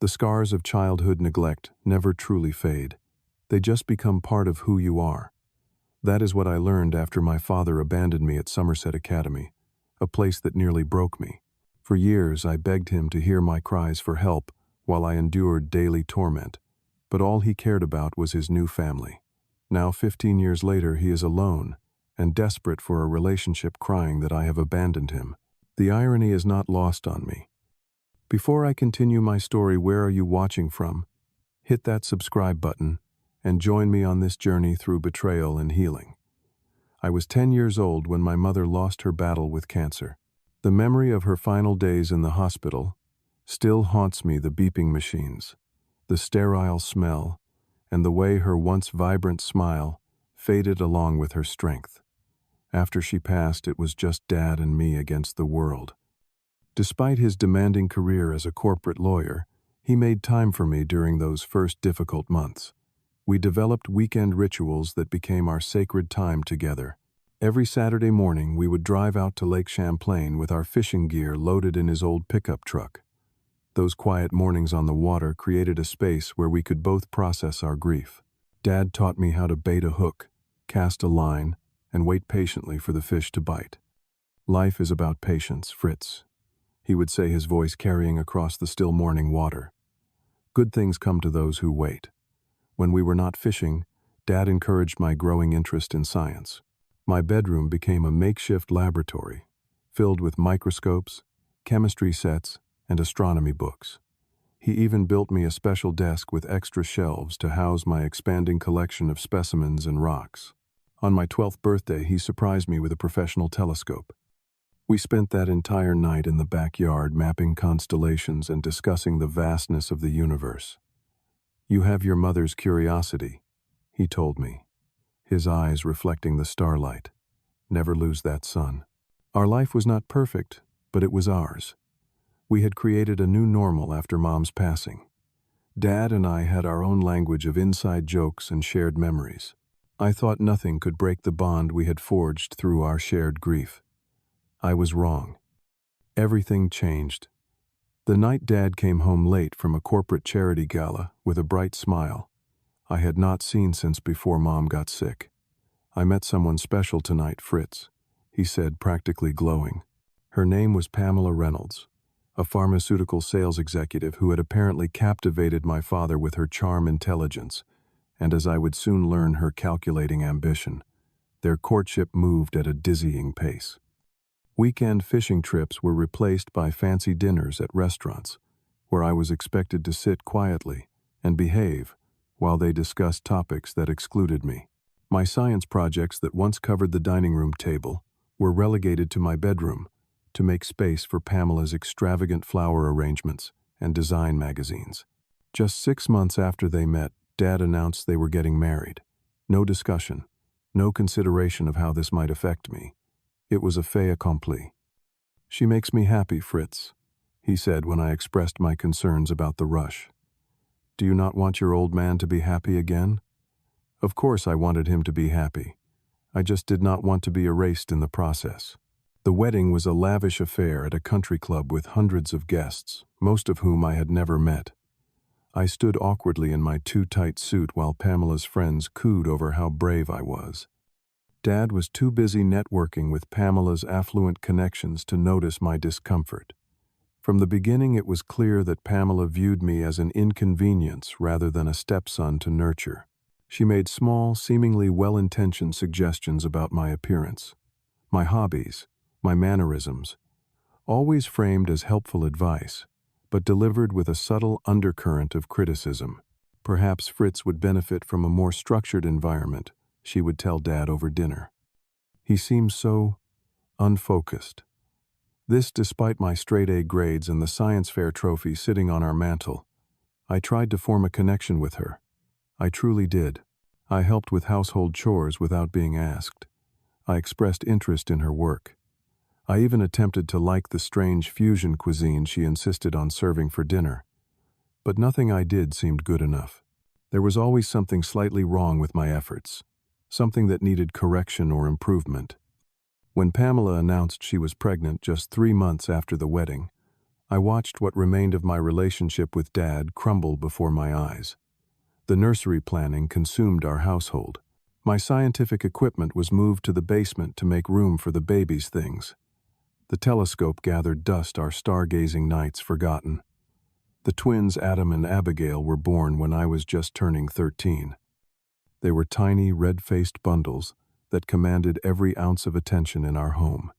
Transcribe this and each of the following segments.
The scars of childhood neglect never truly fade. They just become part of who you are. That is what I learned after my father abandoned me at Somerset Academy, a place that nearly broke me. For years, I begged him to hear my cries for help while I endured daily torment, but all he cared about was his new family. Now, 15 years later, he is alone and desperate for a relationship, crying that I have abandoned him. The irony is not lost on me. Before I continue my story, where are you watching from? Hit that subscribe button and join me on this journey through betrayal and healing. I was 10 years old when my mother lost her battle with cancer. The memory of her final days in the hospital still haunts me, the beeping machines, the sterile smell, and the way her once vibrant smile faded along with her strength. After she passed, it was just Dad and me against the world. Despite his demanding career as a corporate lawyer, he made time for me during those first difficult months. We developed weekend rituals that became our sacred time together. Every Saturday morning, we would drive out to Lake Champlain with our fishing gear loaded in his old pickup truck. Those quiet mornings on the water created a space where we could both process our grief. Dad taught me how to bait a hook, cast a line, and wait patiently for the fish to bite. "Life is about patience, Fritz," he would say, his voice carrying across the still morning water. "Good things come to those who wait." When we were not fishing, Dad encouraged my growing interest in science. My bedroom became a makeshift laboratory, filled with microscopes, chemistry sets, and astronomy books. He even built me a special desk with extra shelves to house my expanding collection of specimens and rocks. On my 12th birthday, he surprised me with a professional telescope. We spent that entire night in the backyard mapping constellations and discussing the vastness of the universe. "You have your mother's curiosity," he told me, his eyes reflecting the starlight. "Never lose that, son." Our life was not perfect, but it was ours. We had created a new normal after Mom's passing. Dad and I had our own language of inside jokes and shared memories. I thought nothing could break the bond we had forged through our shared grief. I was wrong. Everything changed. The night Dad came home late from a corporate charity gala with a bright smile I had not seen since before Mom got sick. "I met someone special tonight, Fritz," he said, practically glowing. Her name was Pamela Reynolds, a pharmaceutical sales executive who had apparently captivated my father with her charm, intelligence, and, as I would soon learn, her calculating ambition. Their courtship moved at a dizzying pace. Weekend fishing trips were replaced by fancy dinners at restaurants, where I was expected to sit quietly and behave while they discussed topics that excluded me. My science projects that once covered the dining room table were relegated to my bedroom to make space for Pamela's extravagant flower arrangements and design magazines. Just 6 months after they met, Dad announced they were getting married. No discussion, no consideration of how this might affect me. It was a fait accompli. "She makes me happy, Fritz," he said when I expressed my concerns about the rush. "Do you not want your old man to be happy again?" Of course I wanted him to be happy. I just did not want to be erased in the process. The wedding was a lavish affair at a country club with hundreds of guests, most of whom I had never met. I stood awkwardly in my too-tight suit while Pamela's friends cooed over how brave I was. Dad was too busy networking with Pamela's affluent connections to notice my discomfort. From the beginning, it was clear that Pamela viewed me as an inconvenience rather than a stepson to nurture. She made small, seemingly well-intentioned suggestions about my appearance, my hobbies, my mannerisms, always framed as helpful advice, but delivered with a subtle undercurrent of criticism. Perhaps Fritz would benefit from a more structured environment, she would tell Dad over dinner. He seemed so unfocused. This despite my straight-A grades and the science fair trophy sitting on our mantel. I tried to form a connection with her. I truly did. I helped with household chores without being asked. I expressed interest in her work. I even attempted to like the strange fusion cuisine she insisted on serving for dinner. But nothing I did seemed good enough. There was always something slightly wrong with my efforts, something that needed correction or improvement. When Pamela announced she was pregnant just 3 months after the wedding, I watched what remained of my relationship with Dad crumble before my eyes. The nursery planning consumed our household. My scientific equipment was moved to the basement to make room for the baby's things. The telescope gathered dust, our stargazing nights forgotten. The twins Adam and Abigail were born when I was just turning 13. They were tiny, red-faced bundles that commanded every ounce of attention in our home.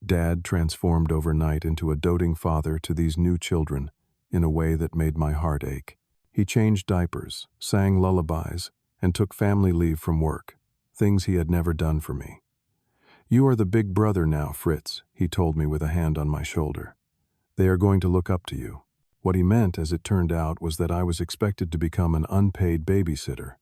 Dad transformed overnight into a doting father to these new children in a way that made my heart ache. He changed diapers, sang lullabies, and took family leave from work, things he had never done for me. "You are the big brother now, Fritz," he told me with a hand on my shoulder. "They are going to look up to you." What he meant, as it turned out, was that I was expected to become an unpaid babysitter.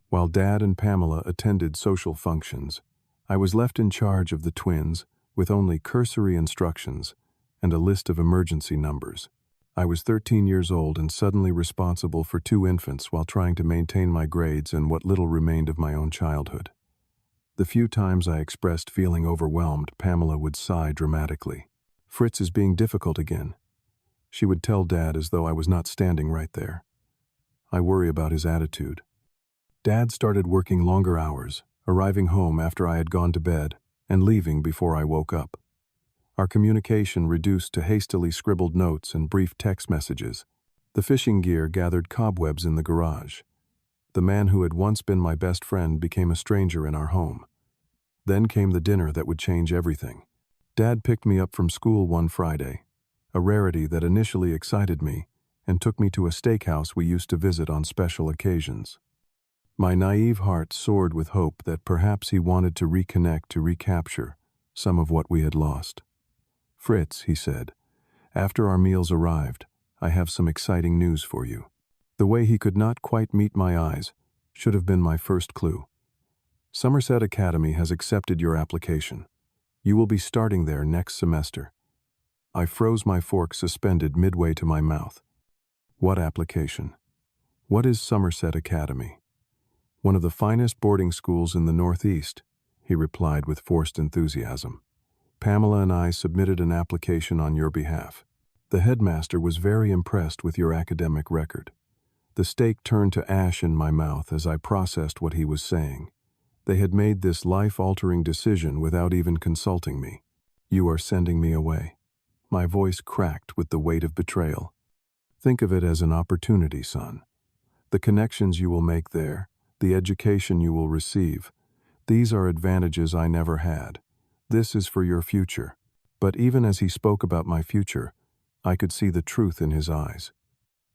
While Dad and Pamela attended social functions, I was left in charge of the twins with only cursory instructions and a list of emergency numbers. I was 13 years old and suddenly responsible for 2 infants while trying to maintain my grades and what little remained of my own childhood. The few times I expressed feeling overwhelmed, Pamela would sigh dramatically. "Fritz is being difficult again," she would tell Dad, as though I was not standing right there. "I worry about his attitude." Dad started working longer hours, arriving home after I had gone to bed and leaving before I woke up. Our communication reduced to hastily scribbled notes and brief text messages. The fishing gear gathered cobwebs in the garage. The man who had once been my best friend became a stranger in our home. Then came the dinner that would change everything. Dad picked me up from school one Friday, a rarity that initially excited me, and took me to a steakhouse we used to visit on special occasions. My naive heart soared with hope that perhaps he wanted to reconnect, to recapture some of what we had lost. "Fritz," he said, after our meals arrived, "I have some exciting news for you." The way he could not quite meet my eyes should have been my first clue. "Somerset Academy has accepted your application. You will be starting there next semester." I froze, my fork suspended midway to my mouth. "What application? What is Somerset Academy?" "One of the finest boarding schools in the Northeast," he replied with forced enthusiasm. "Pamela and I submitted an application on your behalf. The headmaster was very impressed with your academic record." The steak turned to ash in my mouth as I processed what he was saying. They had made this life-altering decision without even consulting me. "You are sending me away." My voice cracked with the weight of betrayal. "Think of it as an opportunity, son. The connections you will make there, the education you will receive, these are advantages I never had. This is for your future." But even as he spoke about my future, I could see the truth in his eyes.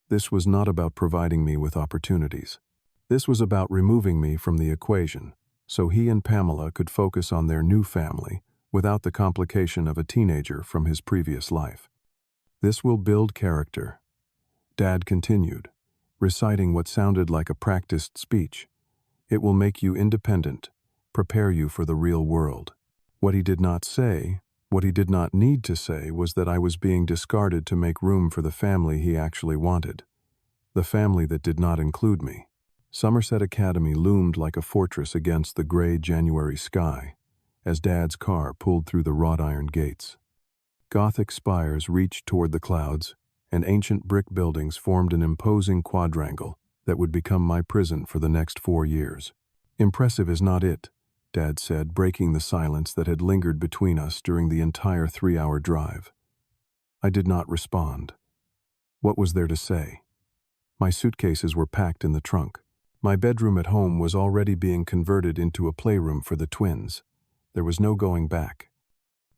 This was not about providing me with opportunities. This was about removing me from the equation, so he and Pamela could focus on their new family without the complication of a teenager from his previous life. "This will build character," Dad continued, reciting what sounded like a practiced speech. "It will make you independent, prepare you for the real world." What he did not say, what he did not need to say, was that I was being discarded to make room for the family he actually wanted. The family that did not include me. Somerset Academy loomed like a fortress against the gray January sky as Dad's car pulled through the wrought iron gates. Gothic spires reached toward the clouds, and ancient brick buildings formed an imposing quadrangle that would become my prison for the next 4 years. "Impressive is not it," Dad said, breaking the silence that had lingered between us during the entire 3-hour drive. I did not respond. What was there to say? My suitcases were packed in the trunk. My bedroom at home was already being converted into a playroom for the twins. There was no going back.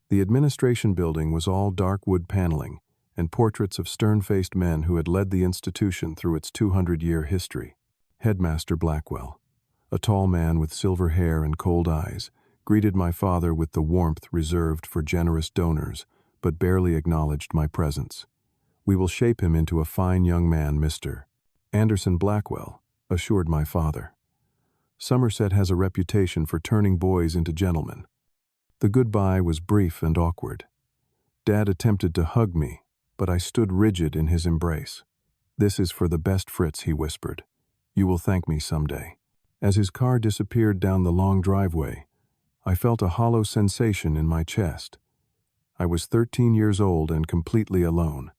The administration building was all dark wood paneling and portraits of stern-faced men who had led the institution through its 200-year history. Headmaster Blackwell, a tall man with silver hair and cold eyes, greeted my father with the warmth reserved for generous donors, but barely acknowledged my presence. "We will shape him into a fine young man, Mr. Anderson Blackwell," assured my father. "Somerset has a reputation for turning boys into gentlemen." The goodbye was brief and awkward. Dad attempted to hug me, but I stood rigid in his embrace. "This is for the best, Fritz," he whispered. "You will thank me someday." As his car disappeared down the long driveway, I felt a hollow sensation in my chest. I was 13 years old and completely alone.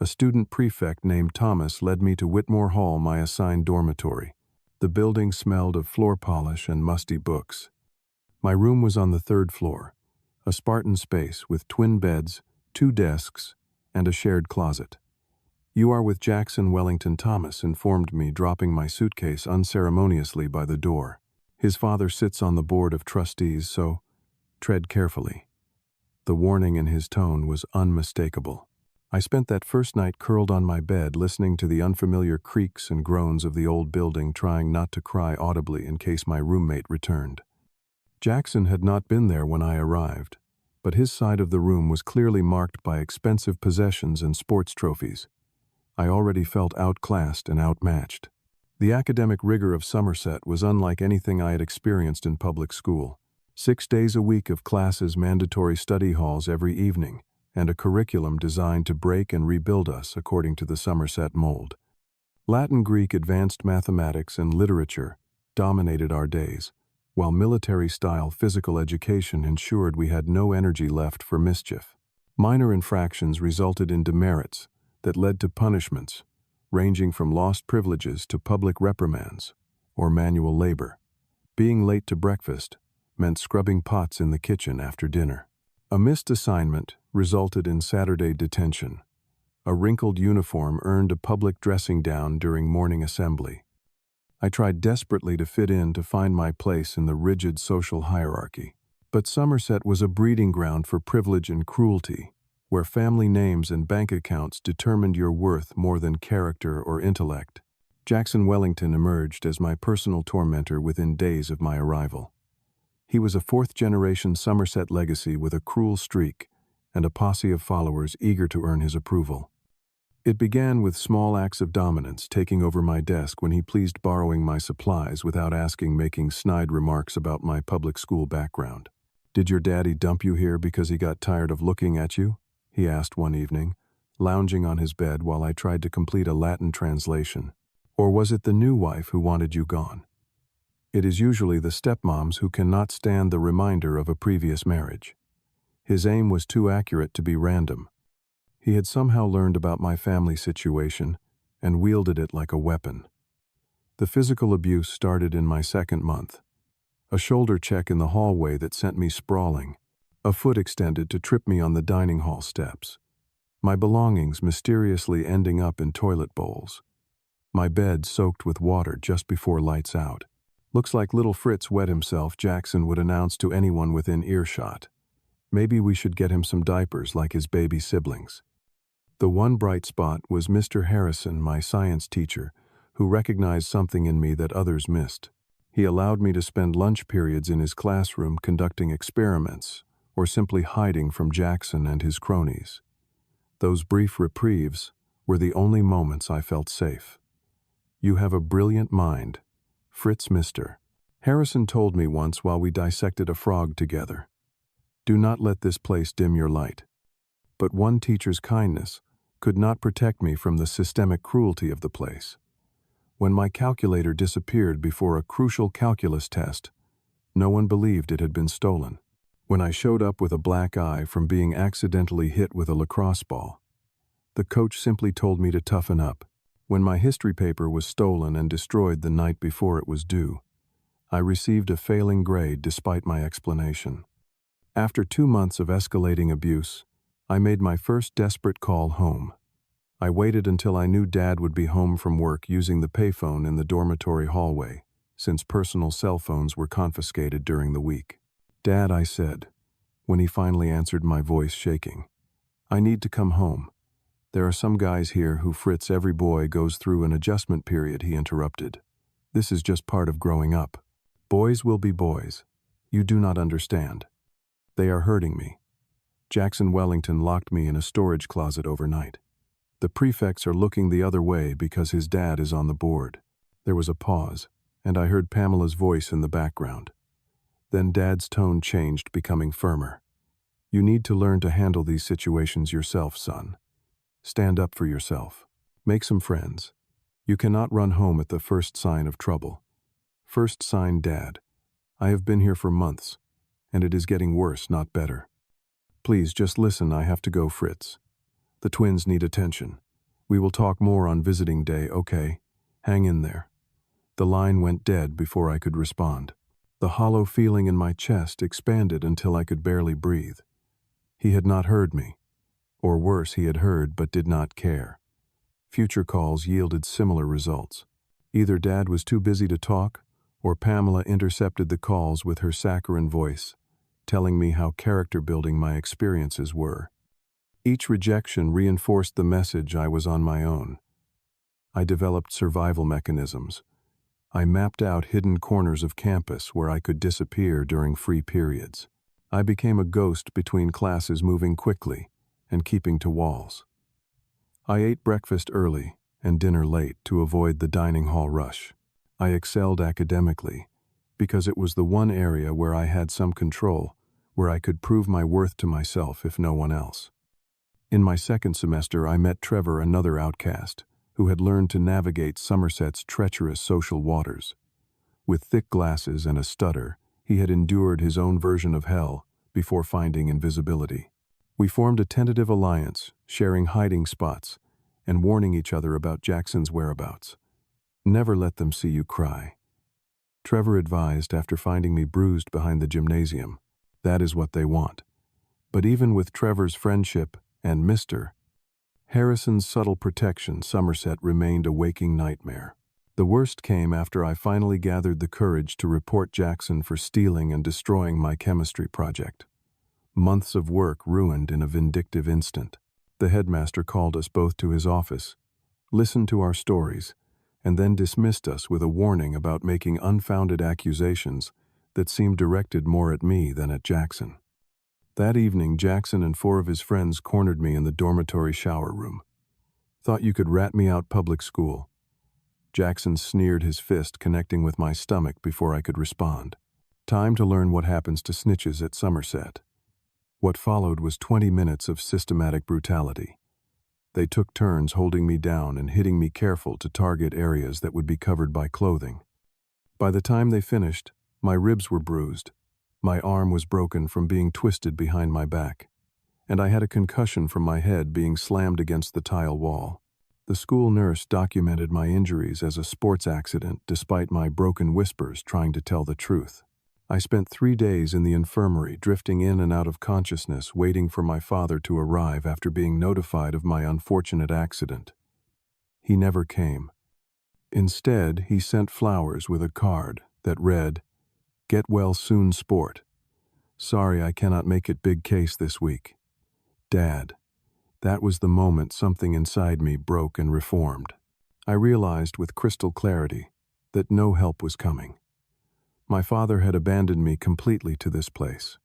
A student prefect named Thomas led me to Whitmore Hall, my assigned dormitory. The building smelled of floor polish and musty books. My room was on the 3rd floor, a Spartan space with twin beds, 2 desks, and a shared closet. "You are with Jackson Wellington Thomas," informed me, dropping my suitcase unceremoniously by the door. "His father sits on the board of trustees, so tread carefully." The warning in his tone was unmistakable. I spent that first night curled on my bed, listening to the unfamiliar creaks and groans of the old building, trying not to cry audibly in case my roommate returned. Jackson had not been there when I arrived, but his side of the room was clearly marked by expensive possessions and sports trophies. I already felt outclassed and outmatched. The academic rigor of Somerset was unlike anything I had experienced in public school. 6 days a week of classes, mandatory study halls every evening, and a curriculum designed to break and rebuild us according to the Somerset mold. Latin, Greek, advanced mathematics, and literature dominated our days, while military-style physical education ensured we had no energy left for mischief. Minor infractions resulted in demerits that led to punishments, ranging from lost privileges to public reprimands or manual labor. Being late to breakfast meant scrubbing pots in the kitchen after dinner. A missed assignment resulted in Saturday detention. A wrinkled uniform earned a public dressing down during morning assembly. I tried desperately to fit in, to find my place in the rigid social hierarchy. But Somerset was a breeding ground for privilege and cruelty, where family names and bank accounts determined your worth more than character or intellect. Jackson Wellington emerged as my personal tormentor within days of my arrival. He was a 4th-generation Somerset legacy with a cruel streak and a posse of followers eager to earn his approval. It began with small acts of dominance, taking over my desk when he pleased borrowing my supplies without asking, making snide remarks about my public school background. "Did your daddy dump you here because he got tired of looking at you?" he asked one evening, lounging on his bed while I tried to complete a Latin translation. "Or was it the new wife who wanted you gone?" It is usually the stepmoms who cannot stand the reminder of a previous marriage. His aim was too accurate to be random. He had somehow learned about my family situation and wielded it like a weapon. The physical abuse started in my 2nd month. A shoulder check in the hallway that sent me sprawling. A foot extended to trip me on the dining hall steps. My belongings mysteriously ending up in toilet bowls. My bed soaked with water just before lights out. "Looks like little Fritz wet himself," Jackson would announce to anyone within earshot. "Maybe we should get him some diapers like his baby siblings." The one bright spot was Mr. Harrison, my science teacher, who recognized something in me that others missed. He allowed me to spend lunch periods in his classroom conducting experiments or simply hiding from Jackson and his cronies. Those brief reprieves were the only moments I felt safe. "You have a brilliant mind, Fritz, Mr. Harrison told me once while we dissected a frog together. "Do not let this place dim your light." But one teacher's kindness could not protect me from the systemic cruelty of the place. When my calculator disappeared before a crucial calculus test, no one believed it had been stolen. When I showed up with a black eye from being accidentally hit with a lacrosse ball, the coach simply told me to toughen up. When my history paper was stolen and destroyed the night before it was due, I received a failing grade despite my explanation. After 2 months of escalating abuse, I made my first desperate call home. I waited until I knew Dad would be home from work, using the payphone in the dormitory hallway, since personal cell phones were confiscated during the week. "Dad," I said, when he finally answered, my voice shaking. "I need to come home. There are some guys here who Fritz, every boy goes through an adjustment period," he interrupted. "This is just part of growing up. Boys will be boys. You do not understand. They are hurting me. Jackson Wellington locked me in a storage closet overnight. The prefects are looking the other way because his dad is on the board." There was a pause, and I heard Pamela's voice in the background. Then Dad's tone changed, becoming firmer. "You need to learn to handle these situations yourself, son. Stand up for yourself. Make some friends. You cannot run home at the first sign of trouble. First sign, Dad. I have been here for months, and it is getting worse, not better." Please, just listen, I have to go, Fritz. The twins need attention. We will talk more on visiting day, okay? Hang in there. The line went dead before I could respond. The hollow feeling in my chest expanded until I could barely breathe. He had not heard me. Or worse, he had heard but did not care. Future calls yielded similar results. Either Dad was too busy to talk, or Pamela intercepted the calls with her saccharine voice, telling me how character-building my experiences were. Each rejection reinforced the message I was on my own. I developed survival mechanisms. I mapped out hidden corners of campus where I could disappear during free periods. I became a ghost between classes, moving quickly and keeping to walls. I ate breakfast early and dinner late to avoid the dining hall rush. I excelled academically because it was the one area where I had some control, where I could prove my worth to myself if no one else. In my second semester, I met Trevor, another outcast, who had learned to navigate Somerset's treacherous social waters. With thick glasses and a stutter, he had endured his own version of hell before finding invisibility. We formed a tentative alliance, sharing hiding spots and warning each other about Jackson's whereabouts. Never let them see you cry, Trevor advised after finding me bruised behind the gymnasium. That is what they want. But even with Trevor's friendship and Mr. Harrison's subtle protection, Somerset remained a waking nightmare. The worst came after I finally gathered the courage to report Jackson for stealing and destroying my chemistry project. Months of work ruined in a vindictive instant. The headmaster called us both to his office, listened to our stories, and then dismissed us with a warning about making unfounded accusations that seemed directed more at me than at Jackson. That evening, Jackson and 4 of his friends cornered me in the dormitory shower room. Thought you could rat me out public school. Jackson sneered, his fist connecting with my stomach before I could respond. Time to learn what happens to snitches at Somerset. What followed was 20 minutes of systematic brutality. They took turns holding me down and hitting me careful to target areas that would be covered by clothing. By the time they finished, my ribs were bruised. My arm was broken from being twisted behind my back, and I had a concussion from my head being slammed against the tile wall. The school nurse documented my injuries as a sports accident despite my broken whispers trying to tell the truth. I spent 3 days in the infirmary, drifting in and out of consciousness, waiting for my father to arrive after being notified of my unfortunate accident. He never came. Instead, he sent flowers with a card that read, "Get well soon, sport. Sorry I cannot make it big case this week. Dad." That was the moment something inside me broke and reformed. I realized with crystal clarity that no help was coming. My father had abandoned me completely to this place.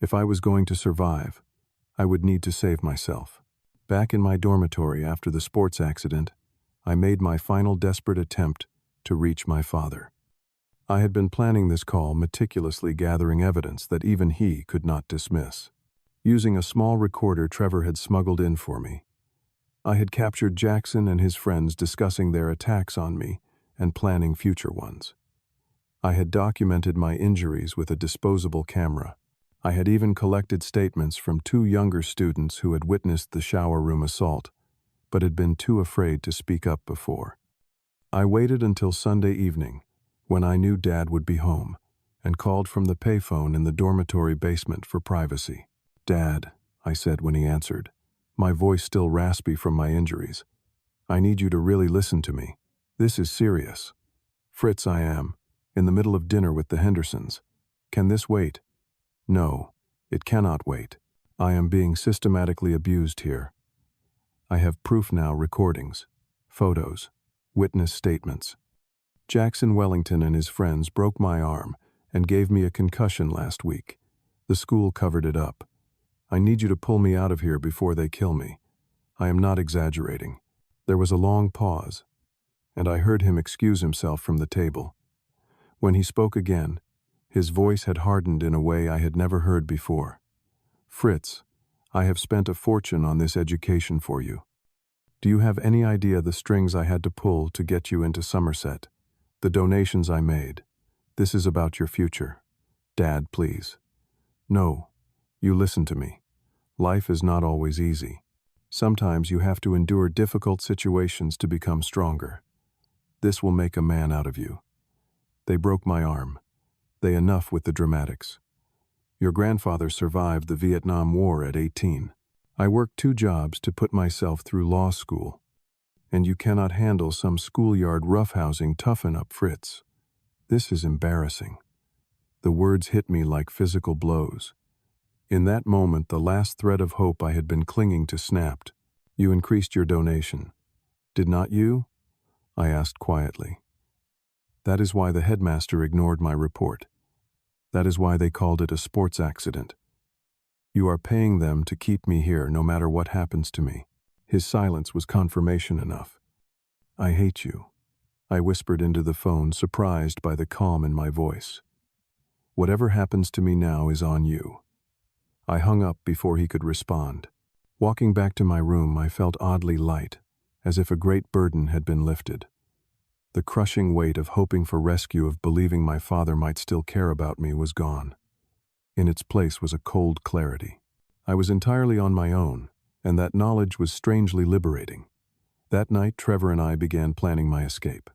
If I was going to survive, I would need to save myself. Back in my dormitory after the sports accident, I made my final desperate attempt to reach my father. I had been planning this call, meticulously gathering evidence that even he could not dismiss. Using a small recorder Trevor had smuggled in for me, I had captured Jackson and his friends discussing their attacks on me and planning future ones. I had documented my injuries with a disposable camera. I had even collected statements from 2 younger students who had witnessed the shower room assault, but had been too afraid to speak up before. I waited until Sunday evening, when I knew Dad would be home, and called from the payphone in the dormitory basement for privacy. "Dad," I said when he answered, my voice still raspy from my injuries. "I need you to really listen to me. This is serious. Fritz, I am in the middle of dinner with the Hendersons. Can this wait?" "No, it cannot wait. I am being systematically abused here. I have proof now, recordings, photos, witness statements. Jackson Wellington and his friends broke my arm and gave me a concussion last week. The school covered it up. I need you to pull me out of here before they kill me. I am not exaggerating." There was a long pause, and I heard him excuse himself from the table. When he spoke again, his voice had hardened in a way I had never heard before. "Fritz, I have spent a fortune on this education for you. Do you have any idea the strings I had to pull to get you into Somerset? The donations I made? This is about your future. Dad, please." "No, you listen to me. Life is not always easy. Sometimes you have to endure difficult situations to become stronger. This will make a man out of you. They broke my arm. They enough with the dramatics. Your grandfather survived the Vietnam War at 18. I worked 2 jobs to put myself through law school. And you cannot handle some schoolyard roughhousing toughen up Fritz. This is embarrassing. The words hit me like physical blows. In that moment, the last thread of hope I had been clinging to snapped. You increased your donation. Did not you? I asked quietly. That is why the headmaster ignored my report. That is why they called it a sports accident. You are paying them to keep me here no matter what happens to me. His silence was confirmation enough. I hate you, I whispered into the phone, surprised by the calm in my voice. Whatever happens to me now is on you. I hung up before he could respond. Walking back to my room, I felt oddly light, as if a great burden had been lifted. The crushing weight of hoping for rescue, of believing my father might still care about me, was gone. In its place was a cold clarity. I was entirely on my own, and that knowledge was strangely liberating. That night, Trevor and I began planning my escape.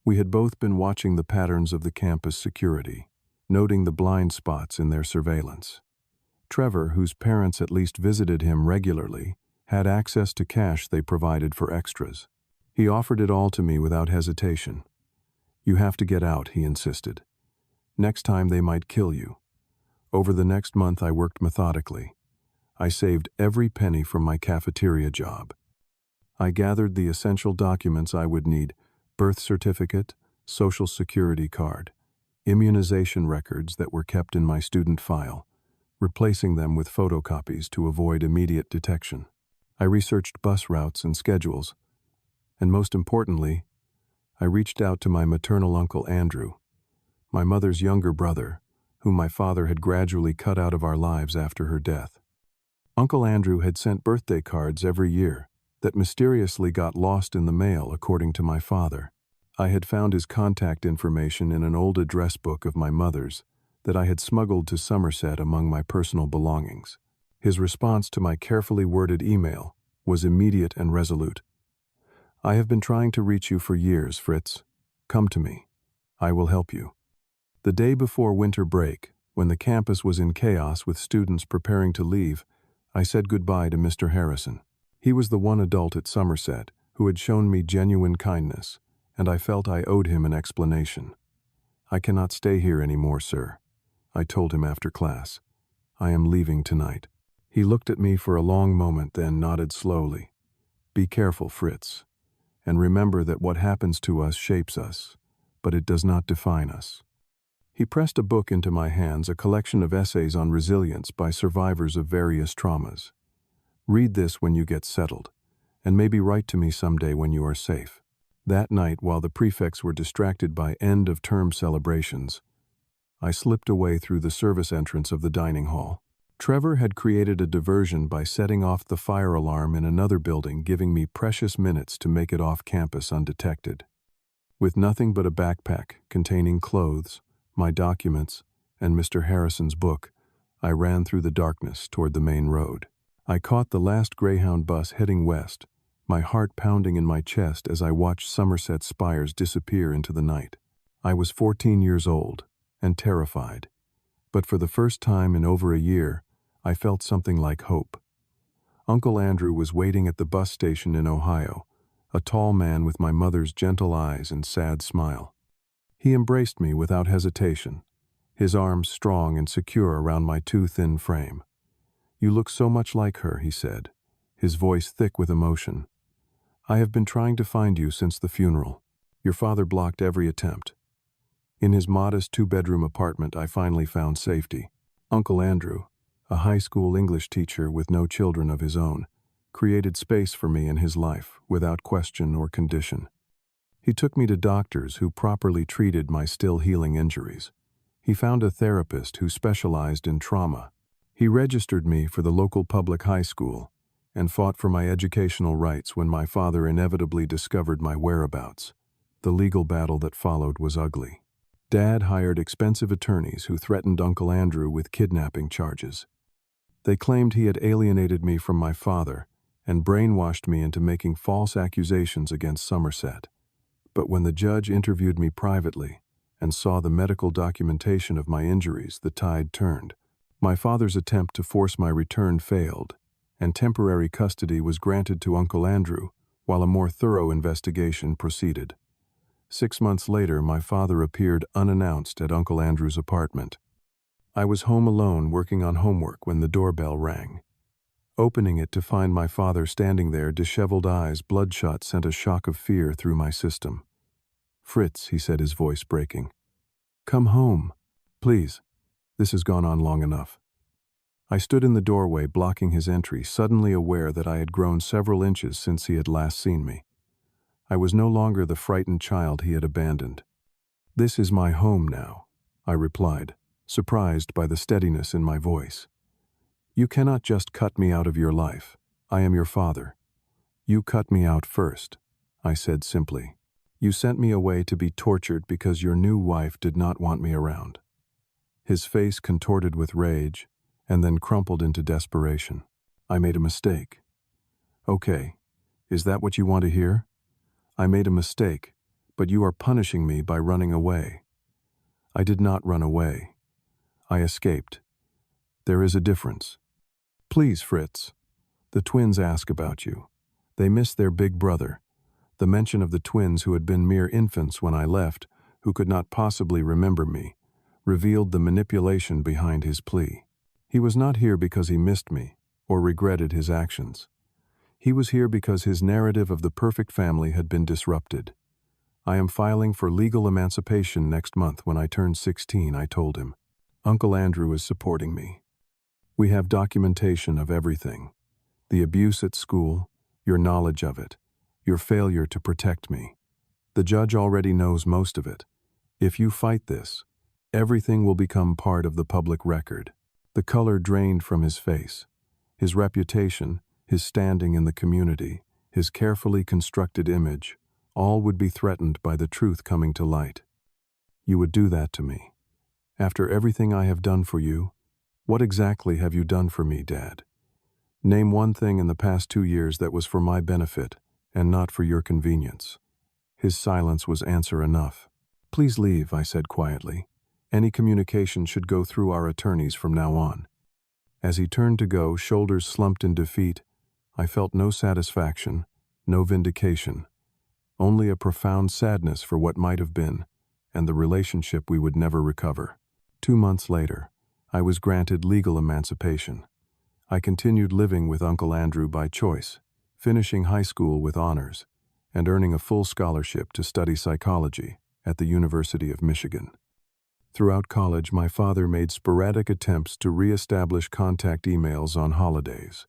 We had both been watching the patterns of the campus security, noting the blind spots in their surveillance. Trevor, whose parents at least visited him regularly, had access to cash they provided for extras. He offered it all to me without hesitation. You have to get out, he insisted. Next time they might kill you. Over the next month I worked methodically. I saved every penny from my cafeteria job. I gathered the essential documents I would need: birth certificate, social security card, immunization records that were kept in my student file, replacing them with photocopies to avoid immediate detection. I researched bus routes and schedules, and most importantly, I reached out to my maternal uncle Andrew, my mother's younger brother, whom my father had gradually cut out of our lives after her death. Uncle Andrew had sent birthday cards every year that mysteriously got lost in the mail, according to my father. I had found his contact information in an old address book of my mother's that I had smuggled to Somerset among my personal belongings. His response to my carefully worded email was immediate and resolute. I have been trying to reach you for years, Fritz. Come to me. I will help you. The day before winter break, when the campus was in chaos with students preparing to leave, I said goodbye to Mr. Harrison. He was the one adult at Somerset who had shown me genuine kindness, and I felt I owed him an explanation. I cannot stay here anymore, sir, I told him after class. I am leaving tonight. He looked at me for a long moment, then nodded slowly. Be careful, Fritz, and remember that what happens to us shapes us, but it does not define us. He pressed a book into my hands, a collection of essays on resilience by survivors of various traumas. Read this when you get settled, and maybe write to me someday when you are safe. That night, while the prefects were distracted by end-of-term celebrations, I slipped away through the service entrance of the dining hall. Trevor had created a diversion by setting off the fire alarm in another building, giving me precious minutes to make it off campus undetected. With nothing but a backpack containing clothes, my documents, and Mr. Harrison's book, I ran through the darkness toward the main road. I caught the last Greyhound bus heading west, my heart pounding in my chest as I watched Somerset spires disappear into the night. I was 14 years old and terrified, but for the first time in over a year, I felt something like hope. Uncle Andrew was waiting at the bus station in Ohio, a tall man with my mother's gentle eyes and sad smile. He embraced me without hesitation, his arms strong and secure around my too thin frame. You look so much like her, he said, his voice thick with emotion. I have been trying to find you since the funeral. Your father blocked every attempt. In his modest 2-bedroom apartment, I finally found safety. Uncle Andrew, a high school English teacher with no children of his own, created space for me in his life without question or condition. He took me to doctors who properly treated my still healing injuries. He found a therapist who specialized in trauma. He registered me for the local public high school and fought for my educational rights when my father inevitably discovered my whereabouts. The legal battle that followed was ugly. Dad hired expensive attorneys who threatened Uncle Andrew with kidnapping charges. They claimed he had alienated me from my father and brainwashed me into making false accusations against Somerset. But when the judge interviewed me privately and saw the medical documentation of my injuries, the tide turned. My father's attempt to force my return failed, and temporary custody was granted to Uncle Andrew while a more thorough investigation proceeded. 6 months later, my father appeared unannounced at Uncle Andrew's apartment. I was home alone working on homework when the doorbell rang. Opening it to find my father standing there, disheveled eyes bloodshot, sent a shock of fear through my system. "Fritz," he said, his voice breaking. "Come home. Please. This has gone on long enough." I stood in the doorway, blocking his entry, suddenly aware that I had grown several inches since he had last seen me. I was no longer the frightened child he had abandoned. "This is my home now," I replied, surprised by the steadiness in my voice. "You cannot just cut me out of your life. I am your father. You cut me out first," I said simply. "You sent me away to be tortured because your new wife did not want me around." His face contorted with rage and then crumpled into desperation. "I made a mistake." "Okay, is that what you want to hear? I made a mistake, but you are punishing me by running away." "I did not run away. I escaped. There is a difference." "Please, Fritz. The twins ask about you. They miss their big brother." The mention of the twins, who had been mere infants when I left, who could not possibly remember me, revealed the manipulation behind his plea. He was not here because he missed me or regretted his actions. He was here because his narrative of the perfect family had been disrupted. "I am filing for legal emancipation next month when I turn 16, I told him. "Uncle Andrew is supporting me. We have documentation of everything. The abuse at school, your knowledge of it, your failure to protect me. The judge already knows most of it. If you fight this, everything will become part of the public record." The color drained from his face. His reputation, his standing in the community, his carefully constructed image, all would be threatened by the truth coming to light. "You would do that to me? After everything I have done for you? What exactly have you done for me, Dad? Name one thing in the past 2 years that was for my benefit and not for your convenience." His silence was answer enough. "Please leave," I said quietly. "Any communication should go through our attorneys from now on." As he turned to go, shoulders slumped in defeat, I felt no satisfaction, no vindication, only a profound sadness for what might have been and the relationship we would never recover. 2 months later, I was granted legal emancipation. I continued living with Uncle Andrew by choice, finishing high school with honors, and earning a full scholarship to study psychology at the University of Michigan. Throughout college, my father made sporadic attempts to re-establish contact emails on holidays.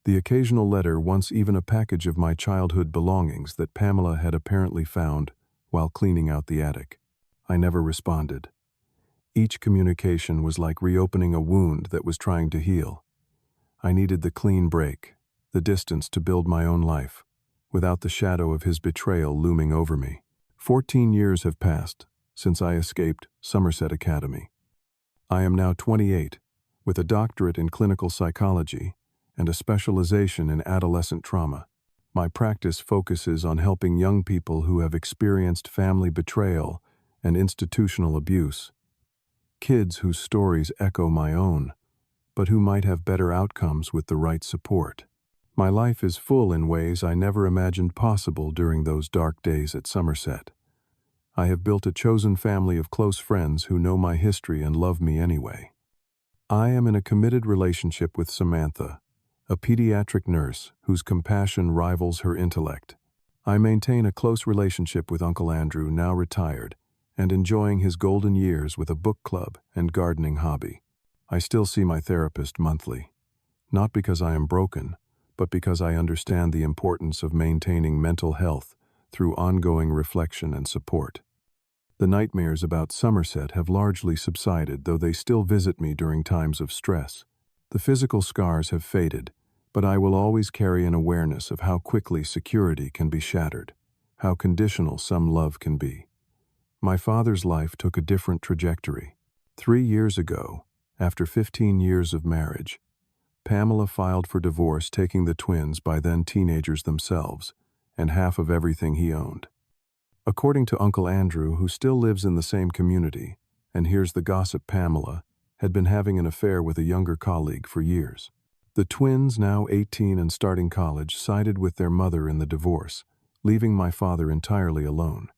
The occasional letter, once even a package of my childhood belongings that Pamela had apparently found while cleaning out the attic. I never responded. Each communication was like reopening a wound that was trying to heal. I needed the clean break, the distance to build my own life, without the shadow of his betrayal looming over me. 14 years have passed since I escaped Somerset Academy. I am now 28, with a doctorate in clinical psychology and a specialization in adolescent trauma. My practice focuses on helping young people who have experienced family betrayal and institutional abuse. Kids whose stories echo my own, but who might have better outcomes with the right support. My life is full in ways I never imagined possible during those dark days at Somerset. I have built a chosen family of close friends who know my history and love me anyway. I am in a committed relationship with Samantha, a pediatric nurse whose compassion rivals her intellect. I maintain a close relationship with Uncle Andrew, now retired, and enjoying his golden years with a book club and gardening hobby. I still see my therapist monthly, not because I am broken, but because I understand the importance of maintaining mental health through ongoing reflection and support. The nightmares about Somerset have largely subsided, though they still visit me during times of stress. The physical scars have faded, but I will always carry an awareness of how quickly security can be shattered, how conditional some love can be. My father's life took a different trajectory. 3 years ago, after 15 years of marriage, Pamela filed for divorce, taking the twins, by then teenagers themselves, and half of everything he owned. According to Uncle Andrew, who still lives in the same community, and hears the gossip, Pamela had been having an affair with a younger colleague for years. The twins, now 18 and starting college, sided with their mother in the divorce, leaving my father entirely alone.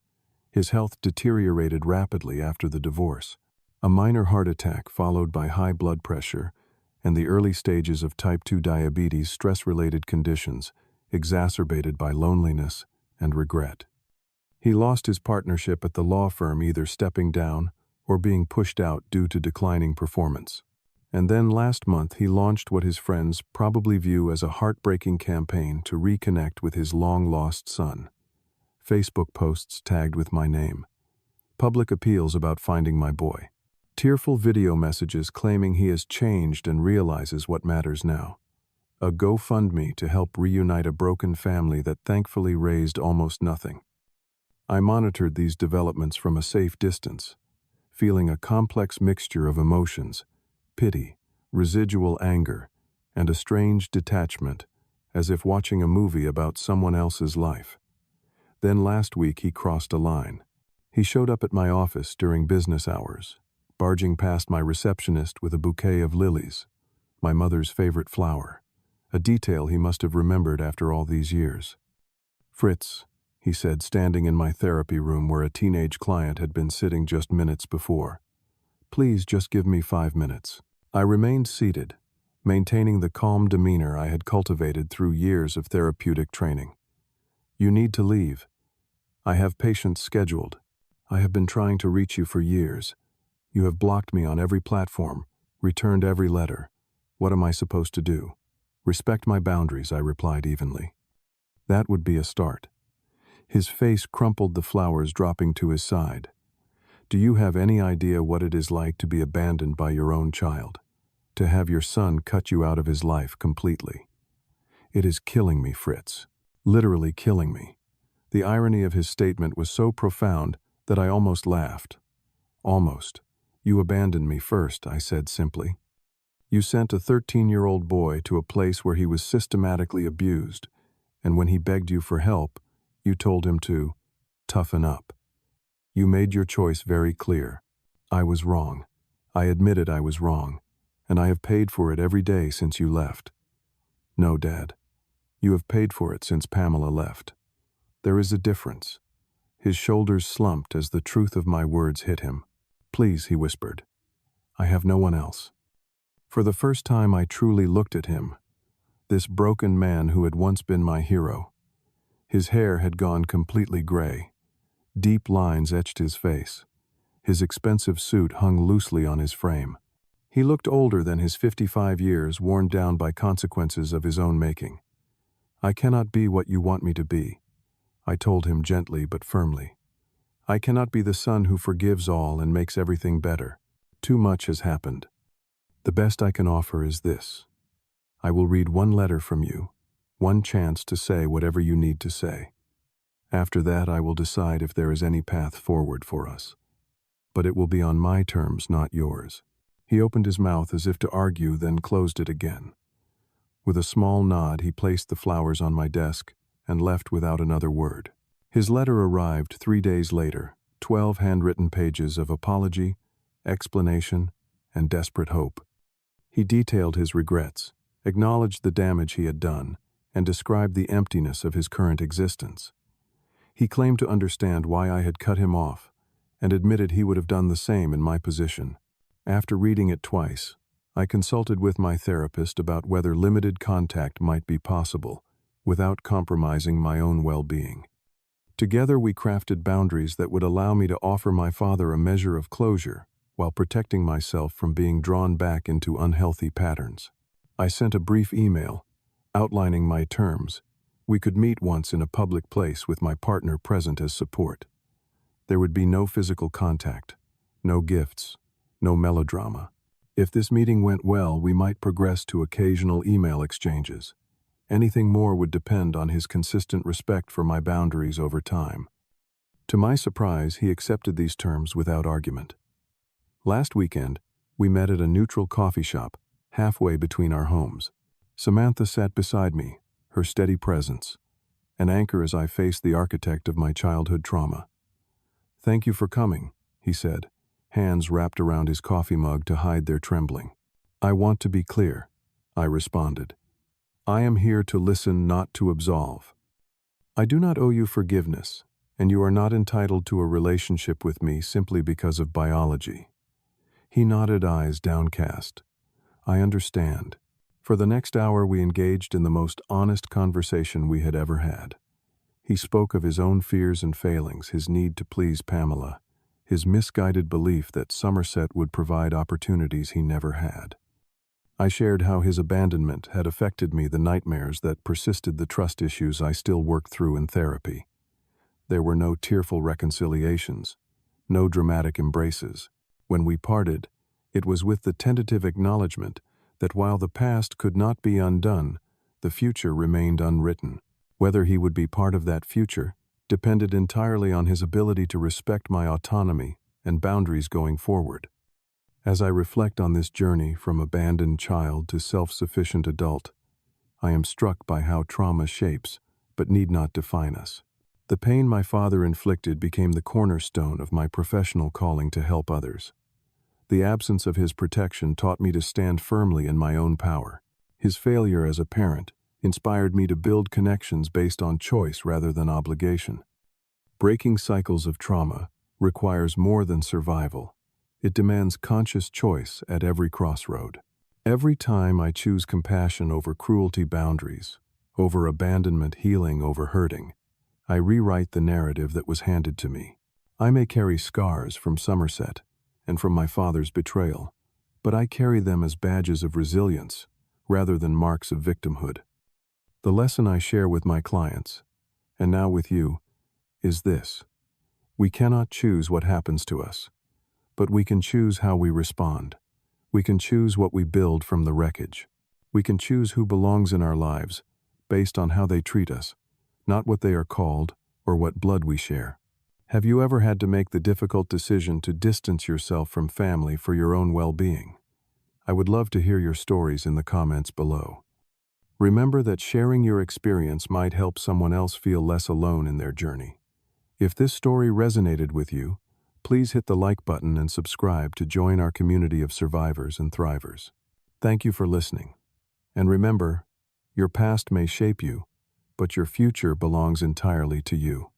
His health deteriorated rapidly after the divorce. A minor heart attack followed by high blood pressure and the early stages of type 2 diabetes, stress-related conditions, exacerbated by loneliness and regret. He lost his partnership at the law firm, either stepping down or being pushed out due to declining performance. And then last month he launched what his friends probably view as a heartbreaking campaign to reconnect with his long-lost son. Facebook posts tagged with my name. Public appeals about finding my boy. Tearful video messages claiming he has changed and realizes what matters now. A GoFundMe to help reunite a broken family that thankfully raised almost nothing. I monitored these developments from a safe distance, feeling a complex mixture of emotions: pity, residual anger, and a strange detachment, as if watching a movie about someone else's life. Then last week he crossed a line. He showed up at my office during business hours, barging past my receptionist with a bouquet of lilies, my mother's favorite flower, a detail he must have remembered after all these years. "Fritz," he said, standing in my therapy room where a teenage client had been sitting just minutes before. "Please just give me 5 minutes." I remained seated, maintaining the calm demeanor I had cultivated through years of therapeutic training. "You need to leave. I have patients scheduled. I have been trying to reach you for years. You have blocked me on every platform, returned every letter. What am I supposed to do?" "Respect my boundaries," I replied evenly. "That would be a start." His face crumpled, the flowers dropping to his side. "Do you have any idea what it is like to be abandoned by your own child? To have your son cut you out of his life completely? It is killing me, Fritz. Literally killing me." The irony of his statement was so profound that I almost laughed. "Almost. You abandoned me first," I said simply. "You sent a 13-year-old boy to a place where he was systematically abused, and when he begged you for help, you told him to toughen up. You made your choice very clear. I was wrong. I admitted I was wrong, and I have paid for it every day since you left." "No, Dad. You have paid for it since Pamela left. There is a difference." His shoulders slumped as the truth of my words hit him. "Please," he whispered. "I have no one else." For the first time I truly looked at him, this broken man who had once been my hero. His hair had gone completely gray. Deep lines etched his face. His expensive suit hung loosely on his frame. He looked older than his 55 years, worn down by consequences of his own making. "I cannot be what you want me to be," I told him gently but firmly. "I cannot be the son who forgives all and makes everything better. Too much has happened. The best I can offer is this. I will read one letter from you, one chance to say whatever you need to say. After that, I will decide if there is any path forward for us. But it will be on my terms, not yours." He opened his mouth as if to argue, then closed it again. With a small nod, he placed the flowers on my desk and left without another word. His letter arrived 3 days later, 12 handwritten pages of apology, explanation, and desperate hope. He detailed his regrets, acknowledged the damage he had done, and described the emptiness of his current existence. He claimed to understand why I had cut him off, and admitted he would have done the same in my position. After reading it twice, I consulted with my therapist about whether limited contact might be possible without compromising my own well-being. Together we crafted boundaries that would allow me to offer my father a measure of closure while protecting myself from being drawn back into unhealthy patterns. I sent a brief email outlining my terms. We could meet once in a public place with my partner present as support. There would be no physical contact, no gifts, no melodrama. If this meeting went well, we might progress to occasional email exchanges. Anything more would depend on his consistent respect for my boundaries over time. To my surprise, he accepted these terms without argument. Last weekend, we met at a neutral coffee shop, halfway between our homes. Samantha sat beside me, her steady presence, an anchor as I faced the architect of my childhood trauma. "Thank you for coming," he said, hands wrapped around his coffee mug to hide their trembling. "I want to be clear," I responded. "I am here to listen, not to absolve. I do not owe you forgiveness, and you are not entitled to a relationship with me simply because of biology." He nodded, eyes downcast. "I understand." For the next hour we engaged in the most honest conversation we had ever had. He spoke of his own fears and failings, his need to please Pamela, his misguided belief that Somerset would provide opportunities he never had. I shared how his abandonment had affected me, the nightmares that persisted, the trust issues I still work through in therapy. There were no tearful reconciliations, no dramatic embraces. When we parted, it was with the tentative acknowledgement that while the past could not be undone, the future remained unwritten. Whether he would be part of that future depended entirely on his ability to respect my autonomy and boundaries going forward. As I reflect on this journey from abandoned child to self-sufficient adult, I am struck by how trauma shapes, but need not define us. The pain my father inflicted became the cornerstone of my professional calling to help others. The absence of his protection taught me to stand firmly in my own power. His failure as a parent inspired me to build connections based on choice rather than obligation. Breaking cycles of trauma requires more than survival. It demands conscious choice at every crossroad. Every time I choose compassion over cruelty, boundaries, over abandonment, healing over hurting, I rewrite the narrative that was handed to me. I may carry scars from Somerset and from my father's betrayal, but I carry them as badges of resilience rather than marks of victimhood. The lesson I share with my clients, and now with you, is this: we cannot choose what happens to us, but we can choose how we respond. We can choose what we build from the wreckage. We can choose who belongs in our lives based on how they treat us, not what they are called or what blood we share. Have you ever had to make the difficult decision to distance yourself from family for your own well-being? I would love to hear your stories in the comments below. Remember that sharing your experience might help someone else feel less alone in their journey. If this story resonated with you, please hit the like button and subscribe to join our community of survivors and thrivers. Thank you for listening. And remember, your past may shape you, but your future belongs entirely to you.